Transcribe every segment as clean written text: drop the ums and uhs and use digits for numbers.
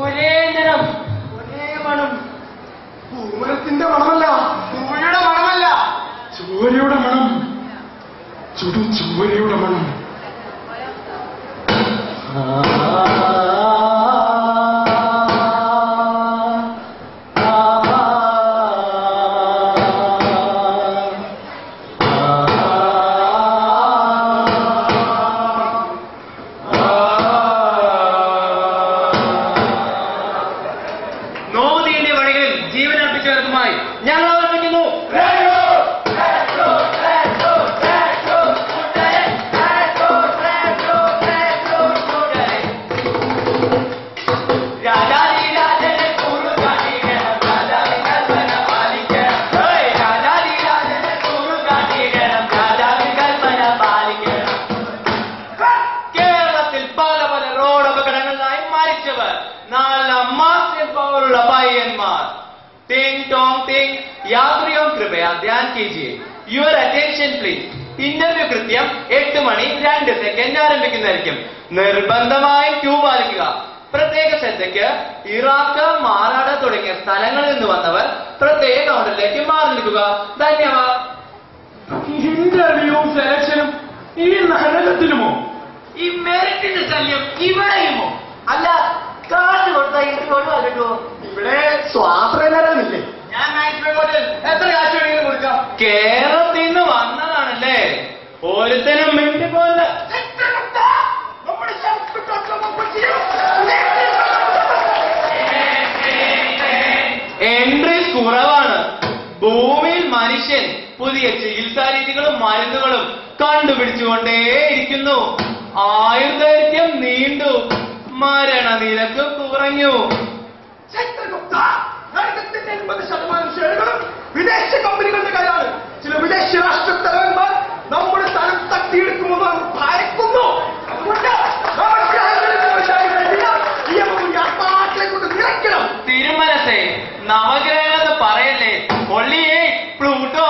ഒരേ നിറം, ഒരേ മണം. പൂമരത്തിന്റെ മണമല്ല, പൂഴയുടെ മണമല്ല, ചോരയുടെ മണം, ചുടുചോരയുടെ മണം. ध्यान कीजिए. Your attention please. ഇന്റർവ്യൂ കൃത്യം 8 മണി 2 സെക്കൻഡ് ആരംഭിക്കുന്നതായിരിക്കും. നിർബന്ധമായും ക്യൂ പാലിക്കുക. പ്രത്യേക ശ്രദ്ധയ്ക്ക് ഇറാഖ്, മാറാട് തുടങ്ങിയ സ്ഥലങ്ങളിൽ നിന്ന് വന്നവർ പ്രത്യേക കൗണ്ടറിലേക്ക് മാറി നിൽക്കുക. ധന്യവാദം. ഇന്റർവ്യൂവും സെലക്ഷനും ഈ നരകത്തിലുമോ? ഈ മെറിറ്റിന്റെ ശല്യം ഇവിടെയുമോ? അല്ല, കാർഡ് കൊടുത്താൽ എനിക്ക് ഒഴിവാക്കിട്ടോ? ഇവിടെ സ്വാതന്ത്ര്യമില്ലേ? ഞാൻ എത്ര കാശ് വേണമെങ്കിലും കൊടുക്കാം. കേരളത്തിൽ നിന്ന് വന്നതാണല്ലേ, ഒരുത്തനും മിണ്ടി പോലെ. എൻട്രീസ് കുറവാണ്. ഭൂമിയിൽ മനുഷ്യൻ പുതിയ ചികിത്സാ രീതികളും മരുന്നുകളും കണ്ടുപിടിച്ചുകൊണ്ടേയിരിക്കുന്നു. ആയുർദൈർഘ്യം നീണ്ടു, മരണനിരക്ക് കുറഞ്ഞു. വിദേശ കമ്പനികളുടെ കയ്യിലാണ്. ചില വിദേശ രാഷ്ട്ര തലവന്മാർ നമ്മുടെ സ്ഥലം തട്ടിയെടുക്കുമെന്ന് ഭയക്കുന്നു. തിരുമനസേ, നവഗ്രഹമെന്ന് പറയല്ലേ, ഒള്ളിയേ പ്ലൂട്ടോ.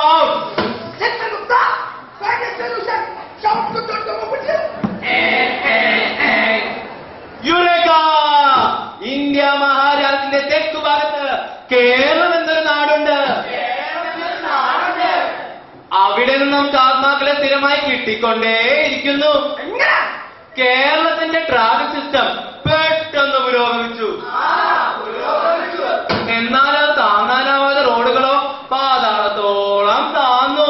ഇന്ത്യ മഹാരാജ്യത്തിന്റെ തെക്കു ഭാഗത്ത് കേരളം എന്നൊരു നാടുണ്ട്. അവിടെ നിന്ന് നമുക്ക് ആത്മാക്കളെ സ്ഥിരമായി കിട്ടിക്കൊണ്ടേയിരിക്കുന്നു. കേരളത്തിന്റെ ട്രാഫിക് സിസ്റ്റം പെട്ടെന്ന് പുരോഗമിച്ചു. എന്നാൽ അത് താങ്ങാനാവാതെ റോഡുകളോ പാതാളത്തോളം താന്നു.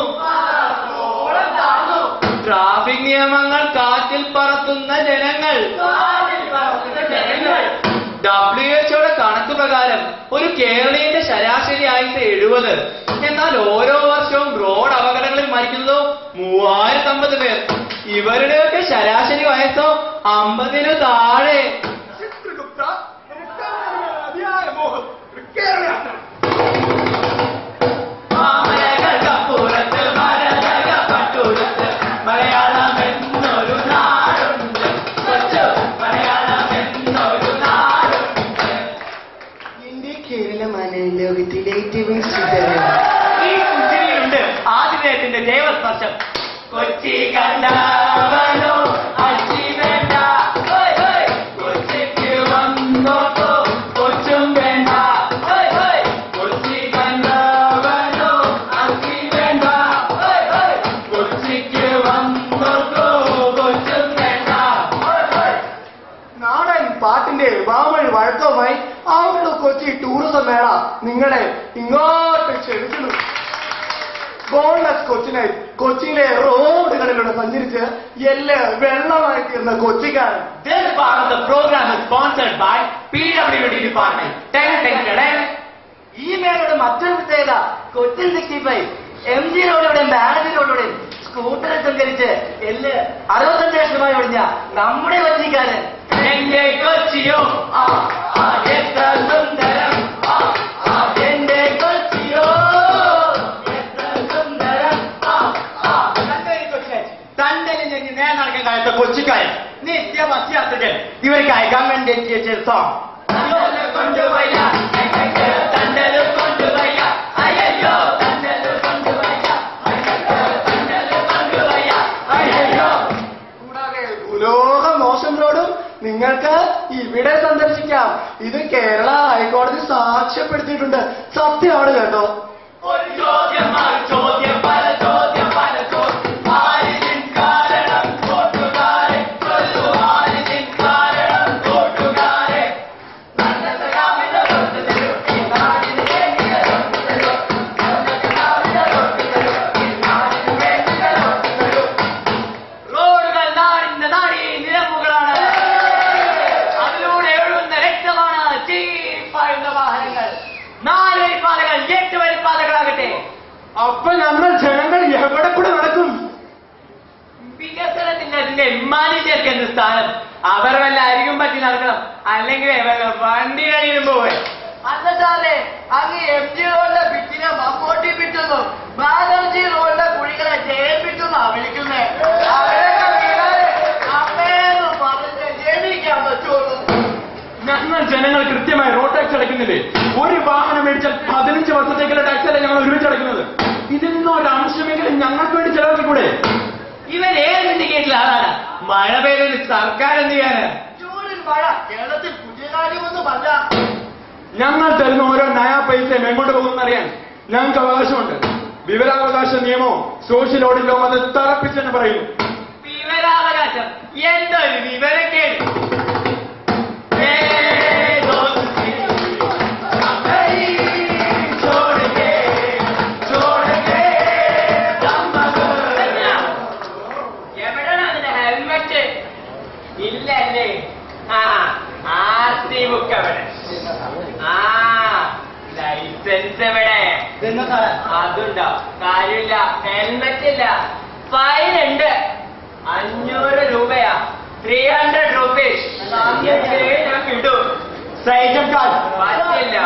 ട്രാഫിക് നിയമങ്ങൾ കാറ്റിൽ പറത്തുന്ന ജനങ്ങൾ. WHO കണക്ക് പ്രകാരം ഒരു കേരളീയന്റെ ശരാശരി ആയുസ് 70. എന്നാൽ ഓരോ വർഷവും റോഡ് അപകടങ്ങളിൽ മരിക്കുന്നതോ 3050 പേർ. ഇവരുടെയൊക്കെ ശരാശരി വയസ്സോ 50 താഴെ. ലോകത്തിലെ ഏറ്റവും സുന്ദരമാണ്. ഈ സുന്ദരിയുണ്ട് ആതിഥേയത്തിന്റെ ദേവസ്പർശം. കൊച്ചി കണ്ടവനോ അച്ചി വേണ്ട, കൊച്ചിക്ക് വന്നോട്ടോ കൊച്ചും വേണ്ട. കൊച്ചി കണ്ടവനോ അച്ചി വേണ്ട, കൊച്ചിക്ക് വന്നോട്ടോ കൊച്ചും വേണ്ട. നാടൻ പാട്ടിന്റെ വാമൊഴി വഴക്കവുമായി ആവുള്ള കൊച്ചി ടൂറിസം മേള നിങ്ങളെ ഇങ്ങോട്ട് ക്ഷണിക്കുന്നു. ബോൺലെസ് കൊച്ചിനായി കൊച്ചിയിലെ റോഡുകളിലൂടെ സഞ്ചരിച്ച് എല്ലാം വെള്ളമായി തീർന്ന കൊച്ചിക്കാരൻ. This part of the program is sponsored by PWD Department. ഈ മേളയുടെ മറ്റൊരു പ്രത്യേകത കൊച്ചിൻ 65 MG റോഡിലൂടെയും ബാനർജി റോഡിലൂടെയും സ്കൂട്ടറിൽ സഞ്ചരിച്ച് 65 ലക്ഷമായി ഒഴിഞ്ഞ നമ്മുടെ കൊച്ചിക്കാരൻ. എന്റെ കൊച്ചിയോ എത്ര സുന്ദരം, എന്റെ കൊച്ചിയോ എത്ര സുന്ദരം. തണ്ടലിൽ നേരെ നടക്കാൻ കഴിയാത്ത കൊച്ചിക്കാരൻ നിത്യമത്യാർത്ഥകൻ. ഇവർക്ക് അയക്കാൻ വേണ്ടി എത്തിയ സോങ് കൊണ്ടുപോയില്ല, തണ്ടല് കൊണ്ടുപോയില്ല, അയ്യോ തണ്ടല് കൊണ്ടുപോയില്ല, തണ്ടല് കൊണ്ടുപോയില്ല, അയ്യോ. കൂടാതെ ഭൂലോക മോശം റോഡും നിങ്ങൾക്ക് ഇവിടെ സന്ദർശിക്കാം. ഇത് കേരള ഹൈക്കോടതി സാക്ഷ്യപ്പെടുത്തിയിട്ടുണ്ട്. സത്യമാണ് കേട്ടോ. ഒരു ചോദ്യം ചോദ്യം പല ചോദ്യം പല ചോദ്യം കാരണം കൂട്ടുകാരെ ചൊല്ലു കാരണം കൂട്ടുകാരെ റോഡുകൾ നാടിന്റെ നാടി നിരമ്പുകളാണ്. അതിലൂടെ ഒഴുകുന്ന രക്തമാണ് ചീപ്പായുന്ന വാഹനങ്ങൾ. 4 വരിപ്പാതകൾ 8 വരിപ്പാതകളാകട്ടെ. അപ്പൊ ഞങ്ങൾ ജനങ്ങൾ എവിടെ കൂടെ നടക്കും? വികസനത്തിന്റെ മനുഷ്യർക്കെന്ത് സ്ഥാനം? അവർ വല്ല അരികും പറ്റി നടക്കണം, അല്ലെങ്കിൽ വണ്ടിയടിയിലും പോവേ. അല്ല സാറേ, അങ്ങ് MG റോഡിലെ പിറ്റിനെ മമ്മൂട്ടി പിറ്റുന്നു, ബാനർജി റോഡിലെ കുഴികളെ ജയിപ്പിക്കുന്നു വിളിക്കുന്നേ. അമ്മേന്ന് പറഞ്ഞ് ജനിക്കാൻ പറ്റുള്ളൂ. ഞങ്ങൾ ജനങ്ങൾ കൃത്യമായി റോഡ് ടാക്സ് അടയ്ക്കുന്നില്ലേ? ഒരു വാഹനം മേടിച്ചാൽ 15 വർഷത്തേക്കുള്ള ടാക്സ് അല്ലേ ഞങ്ങൾ ഒരുമിച്ച് അടയ്ക്കുന്നത്? ഇതിൽ നിന്ന് ഒരു അംശമെങ്കിലും ഞങ്ങൾക്ക് വേണ്ടി ചെലവാക്കിക്കൂടെ? ഇവൻ ഏത് ഇൻഡിക്കേറ്ററിൽ ആളാണ്? മഴ പെയ്തതിന് സർക്കാർ എന്ത് ചെയ്യാന്? ചൂടിൽ മഴ കേരളത്തിൽ പുതിയ കാര്യമൊന്നുമല്ല. ഞങ്ങൾ തരുന്ന ഓരോ നയാ പൈസയും എങ്ങോട്ട് പോകുമെന്നറിയാൻ ഞങ്ങൾക്ക് അവകാശമുണ്ട്. വിവരാവകാശ നിയമവും സോഷ്യൽ ഓഡിറ്റ് ലോവും അത് തറപ്പിച്ചെന്ന് പറയുന്നു. വിവരാവകാശം എന്തൊരു വിവരക്കേട്! ഹെൽമെറ്റ് ഇല്ലല്ലേ? ആർടി ബുക്ക് എവിടെ? ലൈസൻസ് എവിടെ? അതുണ്ടോ? കാര്യമില്ല. ഹെൽമെറ്റ് ഇല്ല, ഫൈൻ ഉണ്ട്. 500 രൂപയാ. 300 rupees. ഞാൻ കിട്ടും. സൈക്കിൾ കാർഡ് പറ്റില്ല.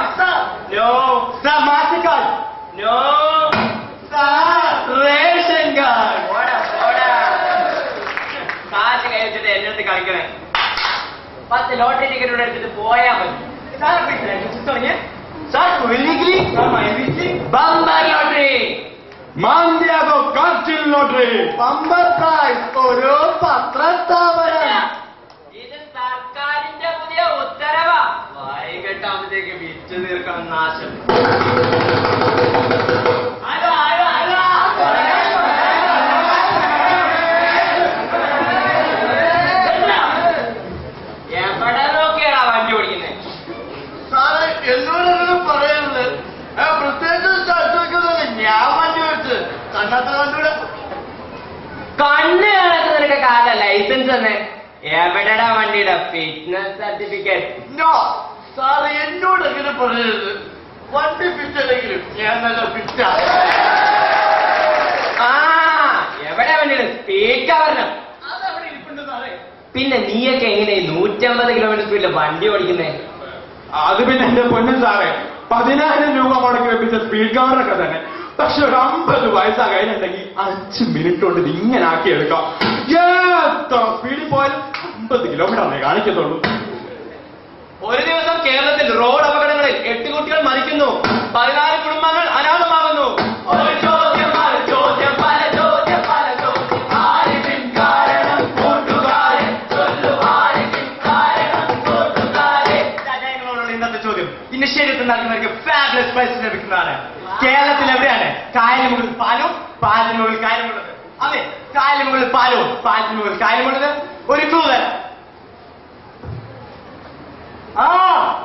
No. Master card no. Ration card. കാശ് കഴിച്ചിട്ട് എന്റെ അടുത്ത് കളിക്കണേ. 10 ലോട്ടറി ടിക്കറ്റ് കൂടെ എടുത്തിട്ട് പോയാൽ മതി. ബമ്പർ ലോട്ടറി, മാന്തിയാഗോ കാർച്ചിൽ ലോട്ടറി, ബമ്പർ പ്രൈസ് ഓരോ പത്രസ്ഥാപനം. ഇത് സർക്കാരിന്റെ പുതിയ ഉത്തരവാ. വൈകിട്ടാകുമ്പോഴത്തേക്ക് വിറ്റ് തീർക്കണം നാശം. എവിടെ നോക്കിയാടാ വണ്ടി ഓടിക്കുന്നത്? സാറേ, എന്നോടൊന്നും പറയരുത്. പ്രത്യേകിച്ച് സ്ഥലത്തേക്കൊന്നും ഞാൻ വണ്ടി വെച്ച് കണ്ണാത്ത കണ്ടൂടെ. കണ്ണ് കാണാത്ത നിനക്ക് കാല ലൈസൻസ് തന്നെ. എവിടെടാ വണ്ടിയുടെ ഫിറ്റ്നസ് സർട്ടിഫിക്കറ്റ്? നോ സാറേ, എന്നോട് എങ്ങനെ പറയരുത്. വണ്ടി ഫിറ്റല്ലെങ്കിലും ഞാൻ നല്ല ഫിറ്റാ. എവിടെ വണ്ടിയുടെ സ്പീഡ് ഗവർണം? പിന്നെ നീയൊക്കെ എങ്ങനെ 150 കിലോമീറ്റർ സ്പീഡിൽ വണ്ടി ഓടിക്കുന്നേ? അത് പിന്നെ എന്റെ പൊന്നും സാറേ, 10,000 രൂപ മുടക്കി വെപ്പിച്ച സ്പീഡ് ഗവർണറൊക്കെ തന്നെ. പക്ഷെ ഒരു 50 വയസ്സാ കയ്യിലുണ്ടെങ്കിൽ 5 മിനിറ്റ് കൊണ്ട് ഇത് ഇങ്ങനെ ആക്കിയെടുക്കാം. എത്ര സ്പീഡിൽ പോയാലും 50 കിലോമീറ്റർ കാണിക്കത്തുള്ളൂ. ഒരു ദിവസം കേരളത്തിൽ റോഡ് അപകടങ്ങളിൽ 8 കുട്ടികൾ മരിക്കുന്നു, 14 കുടുംബങ്ങൾ അനാഥമാകുന്നു. ഒരു ചോദ്യം പല ചോദ്യം പല ചോദ്യം പല ചോദ്യം കാരണം കൂട്ടുകാരെ ചൊല്ലു കാരണം കൂട്ടുകാരെ. ജനങ്ങളോടുള്ള ഇന്നത്തെ ചോദ്യം ഇനിഷ്യേറ്റീവ് നടക്കുന്നവർക്ക് ഫാബുലസ് പ്രൈസ് ലഭിക്കുന്നതാണ്. കേരളത്തിൽ എവിടെയാണ് കായലിന് മുകളിൽ പാലും പാലിന് മുകളിൽ കായലുമുള്ളത്? അതെ, കായലിന് മുകളിൽ പാലവും പാലിന് മുകളിൽ കായലുമുള്ളത്. ഒരു ക്ലൂ തരാം.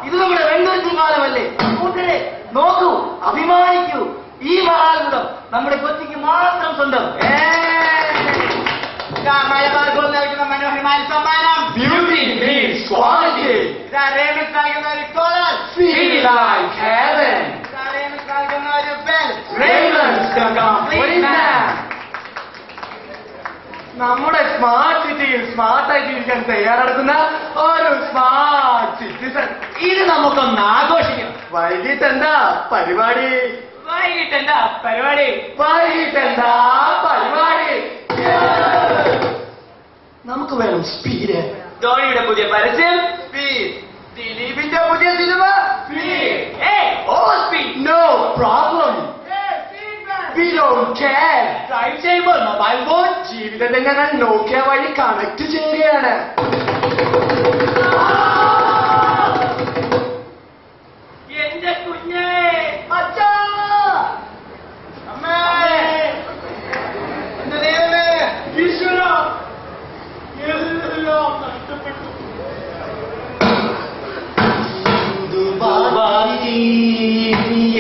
ഇത് നമ്മുടെ വെണ്ടൂർ കാലമല്ലേ? കൂട്ടരെ നോക്കൂ, അഭിമാനിക്കൂ. ഈ മഹാത്ഭുതം നമ്മുടെ കൊച്ചിക്ക് മാത്രം സ്വന്തം. മലബാർ നൽകുന്ന മനോഹരമായ സമ്മാനം Beauty means quality. റേമസ് നൽകുന്ന ഒരു കോളർ, Feel like heaven. റേമസ് നൽകുന്ന ഒരു bell. Raymond's the complete man. നമ്മുടെ സ്മാർട്ട് സിറ്റിയിൽ സ്മാർട്ടായിട്ട് ഇരിക്കാൻ തയ്യാറെടുക്കുന്ന ഒരു സ്മാർട്ട് സിറ്റിസൺ. ഇത് നമുക്കൊന്ന് ആഘോഷിക്കാം. വൈകിട്ട് എന്താ പരിപാടി? വൈകിട്ട് എന്താ പരിപാടി? വൈകിട്ട് എന്താ പരിപാടി? നമുക്ക് വേണം സ്പീഡ്. ധോണിയുടെ പുതിയ പരസ്യം സ്പീഡ്. ദിലീപിന്റെ പുതിയ സിനിമ speed. No problem. We don't care. ഡ്രൈവ് ചെയ്യുമ്പോൾ മൊബൈൽ ഫോൺ ജീവിതത്തെ ഞങ്ങൾ നോക്കിയ വഴി കണക്ട് ചെയ്യുകയാണ്.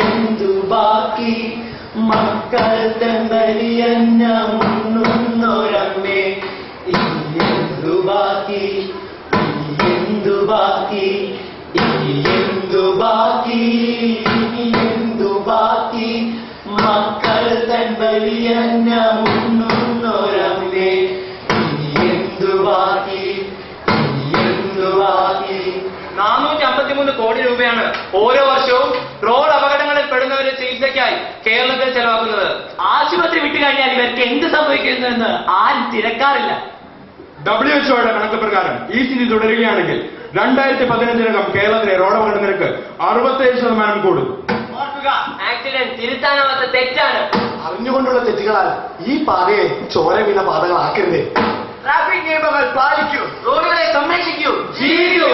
എന്തു ബാക്കി മക്കൾ തമ്പലിയന്ന മുന്നൊരമ്മേ എന്തു ബാക്കി എന്തു ബാക്കി എന്തു ബാക്കി എന്തു ബാക്കി മക്കൾ തമ്പലിയന്ന മുന്നൊരമ്മേ എന്തു ബാക്കി എന്തു ബാക്കി 453 കോടി രൂപയാണ് ഓരോ വർഷവും റോഡ് അപകടങ്ങളിൽ പെടുന്നവരുടെ ചികിത്സയ്ക്കായി കേരളത്തിൽ ചെലവാക്കുന്നത്. ആശുപത്രി വിട്ടുകഴിഞ്ഞാൽ ഇവർക്ക് എന്ത് സംഭവിക്കുന്നുവെന്ന് ആരും തിരക്കാറില്ല. WHO കണക്ക് പ്രകാരം ഈ സ്ഥിതി തുടരുകയാണെങ്കിൽ 2015 കേരളത്തിലെ റോഡ് അപകട നിരക്ക് 67% കൂടും. ആക്സിഡന്റ് തിരുത്താനാവാത്ത തെറ്റാണ്. അറിഞ്ഞുകൊണ്ടുള്ള തെറ്റുകളാൽ ഈ പാതയെ ചോര വീണ പാതകളാക്കരുത്. ട്രാഫിക് നിയമങ്ങൾ പാലിക്കൂ, റോഡുകളെ സംരക്ഷിക്കൂ, ജീവിക്കൂ.